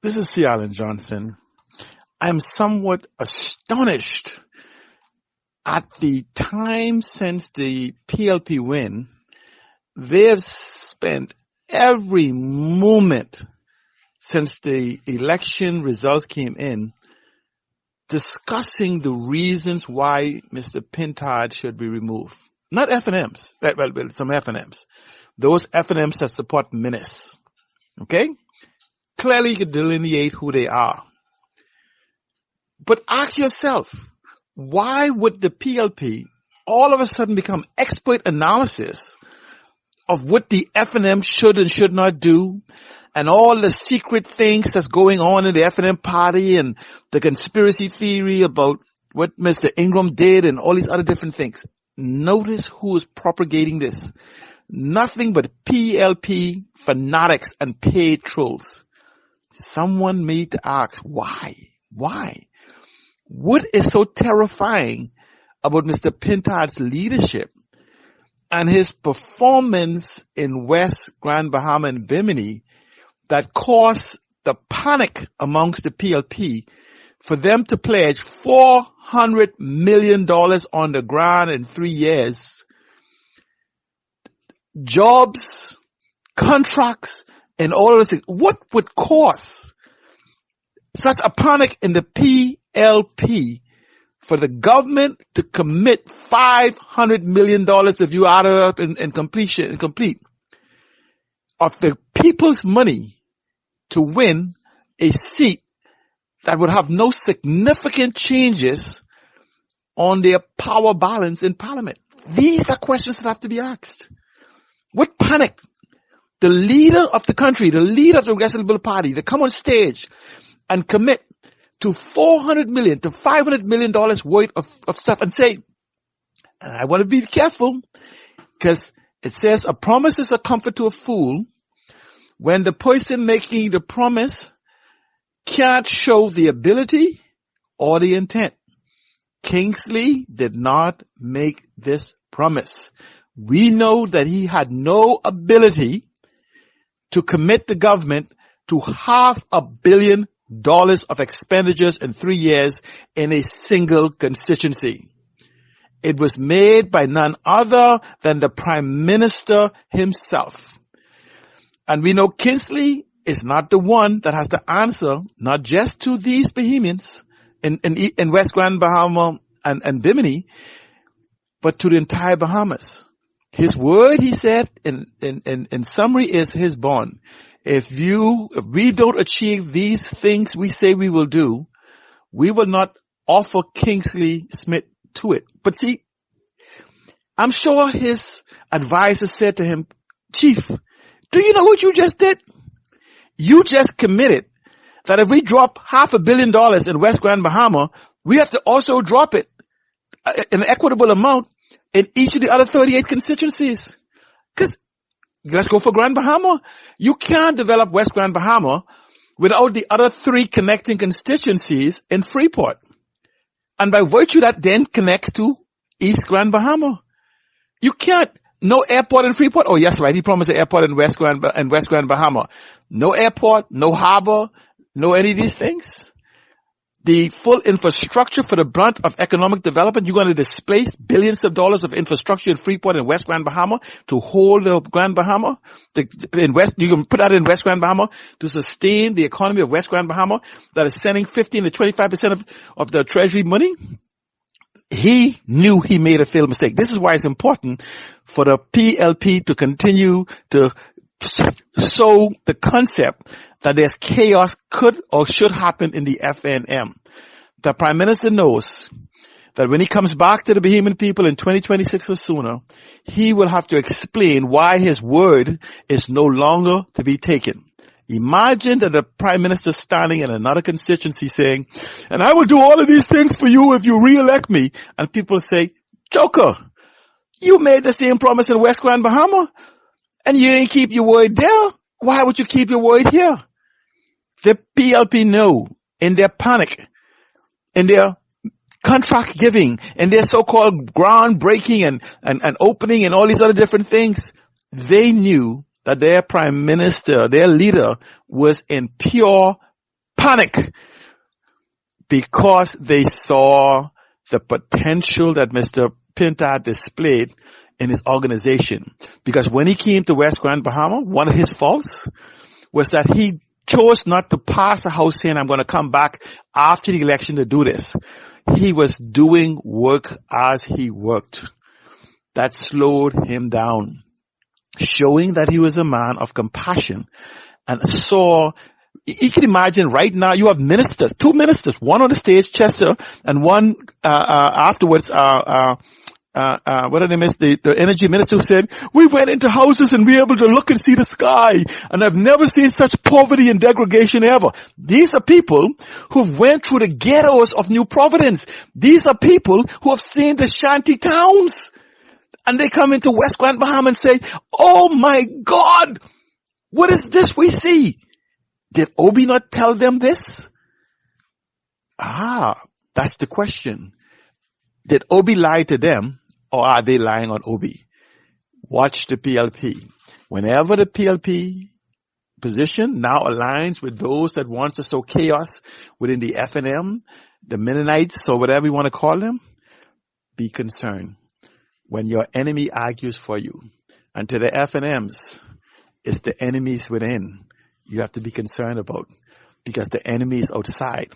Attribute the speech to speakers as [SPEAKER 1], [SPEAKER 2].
[SPEAKER 1] This is C. Allen Johnson. I'm somewhat astonished at the time since the PLP win. They have spent every moment since the election results came in discussing the reasons why Mr. Pintard should be removed. Not FNMs, well, some FNMs. Those FNMs that support Menace. Okay? Clearly you can delineate who they are. But ask yourself, why would the PLP all of a sudden become expert analysis of what the FNM should and should not do, and all the secret things that's going on in the FNM party and the conspiracy theory about what Mr. Ingram did and all these other different things? Notice who is propagating this. Nothing but PLP fanatics and paid trolls. Someone made to ask, why? Why? What is so terrifying about Mr. Pintard's leadership and his performance in West Grand Bahama and Bimini that caused the panic amongst the PLP for them to pledge $400 million on the ground in 3 years? Jobs, contracts, and all of this things. What would cause such a panic in the PLP for the government to commit $500 million of you out of in complete of the people's money to win a seat that would have no significant changes on their power balance in Parliament? These are questions that have to be asked. What panic? The leader of the country, the leader of the Progressive Liberal Party, to come on stage and commit to $400 million to $500 million worth of stuff and say, and I want to be careful because it says a promise is a comfort to a fool when the person making the promise can't show the ability or the intent. Kingsley did not make this promise. We know that he had no ability to commit the government to $500 million of expenditures in 3 years in a single constituency. It was made by none other than the Prime Minister himself. And we know Kingsley is not the one that has to answer, not just to these Bahamians in West Grand Bahama and Bimini, but to the entire Bahamas. His word, he said, in summary, is his bond. If we don't achieve these things we say we will do, we will not offer Kingsley Smith to it. But see, I'm sure his advisor said to him, Chief, do you know what you just did? You just committed that if we drop $500 million in West Grand Bahama, we have to also drop it, an equitable amount, in each of the other 38 constituencies. Because let's go for Grand Bahama. You can't develop West Grand Bahama without the other 3 connecting constituencies in Freeport. And by virtue that then connects to East Grand Bahama. You can't. No airport in Freeport. Oh, yes, right. He promised an airport in West Grand Bahama. No airport, no harbor, no any of these things. The full infrastructure for the brunt of economic development, you're going to displace billions of dollars of infrastructure in Freeport and West Grand Bahama to hold the Grand Bahama. You can put that in West Grand Bahama to sustain the economy of West Grand Bahama that is sending 15 to 25% of the treasury money. He knew he made a fatal mistake. This is why it's important for the PLP to continue to sow the concept that there's chaos could or should happen in the FNM. The Prime Minister knows that when he comes back to the Bahamian people in 2026 or sooner, he will have to explain why his word is no longer to be taken. Imagine that the Prime Minister standing in another constituency saying, and I will do all of these things for you if you re-elect me. And people say, Joker, you made the same promise in West Grand Bahama and you didn't keep your word there. Why would you keep your word here? The PLP know in their panic, in their contract giving, in their so-called groundbreaking and opening and all these other different things, they knew that their Prime Minister, their leader, was in pure panic because they saw the potential that Mr. Pintar displayed in his organization. Because when he came to West Grand Bahama, one of his faults was that he chose not to pass a house saying, I'm going to come back after the election to do this. He was doing work as he worked. That slowed him down, showing that he was a man of compassion and saw. You can imagine right now you have ministers, two ministers, one on the stage, Chester, and one afterwards, what are they miss? The energy minister who said, we went into houses and we were able to look and see the sky, and I've never seen such poverty and degradation ever. These are people who've went through the ghettos of New Providence. These are people who have seen the shanty towns. And they come into West Grand Bahama and say, oh my God, what is this we see? Did Obi not tell them this? That's the question. Did Obi lie to them, or are they lying on Obi? Watch the PLP. Whenever the PLP position now aligns with those that want to sow chaos within the FNM, the Mennonites, or whatever you want to call them, be concerned. When your enemy argues for you, and to the FNMs, it's the enemies within you have to be concerned about, because the enemy is outside.